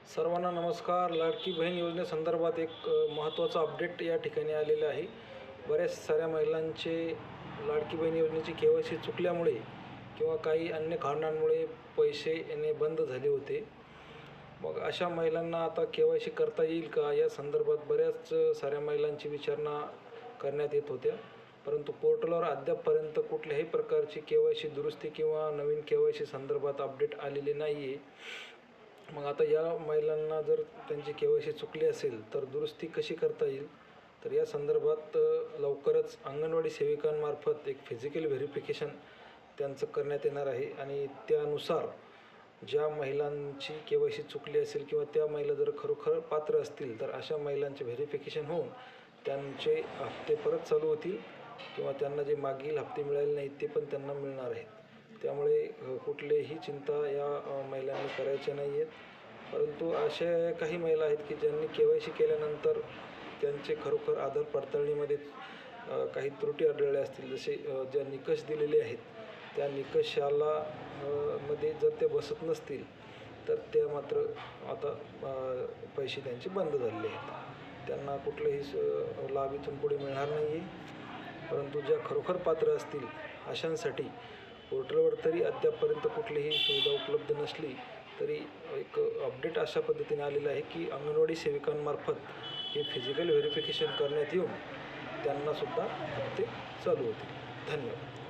सर्वांना नमस्कार. लाडकी बहीण योजनेसंदर्भात एक महत्त्वाचा अपडेट या ठिकाणी आलेला आहे. बऱ्याच साऱ्या महिलांचे लाडकी बहीण योजनेची KYC चुकल्यामुळे किंवा काही अन्य कारणांमुळे पैसे येणे बंद झाले होते. मग अशा महिलांना आता KYC करता येईल का, या संदर्भात बऱ्याच साऱ्या महिलांची विचारणा करण्यात येत होत्या. परंतु पोर्टलवर अद्यापपर्यंत कुठल्याही प्रकारची KYC दुरुस्ती किंवा नवीन KYC संदर्भात अपडेट आलेले नाही आहे. मग आता या महिलांना जर त्यांची KYC चुकली असेल तर दुरुस्ती कशी करता येईल, तर या संदर्भात लवकरच अंगणवाडी सेविकांमार्फत एक फिजिकल व्हेरिफिकेशन त्यांचं करण्यात येणार आहे. आणि त्यानुसार ज्या महिलांची KYC चुकली असेल किंवा त्या महिला जर खरोखर पात्र असतील तर अशा महिलांचे व्हेरिफिकेशन होऊन त्यांचे हप्ते परत चालू होतील किंवा त्यांना जे मागील हप्ते मिळाले नाहीत ते पण त्यांना मिळणार आहेत. त्यामुळे कुठलीही चिंता या महिलांनी करायच्या नाही आहेत. परंतु अशा काही महिला आहेत की ज्यांनी KYC केल्यानंतर त्यांचे खरोखर आधार पडताळणीमध्ये काही त्रुटी आढळल्या असतील, जसे ज्या निकष दिलेले आहेत त्या निकषाला मध्ये जर ते बसत नसतील तर त्या मात्र आता पैसे त्यांचे बंद झालेले आहेत. त्यांना कुठलाही लाभ इथून पुढे मिळणार नाही आहे. परंतु ज्या खरोखर पात्र असतील अशांसाठी पोर्टलवर तरी अद्यापपर्यंत कुठलीही सुविधा उपलब्ध नसली तरी एक अपडेट अशा पद्धतीने आलेलं आहे की अंगणवाडी सेविकांमार्फत हे फिजिकल व्हेरिफिकेशन करण्यात येऊन त्यांनासुद्धा हप्ते चालू होतील. धन्यवाद.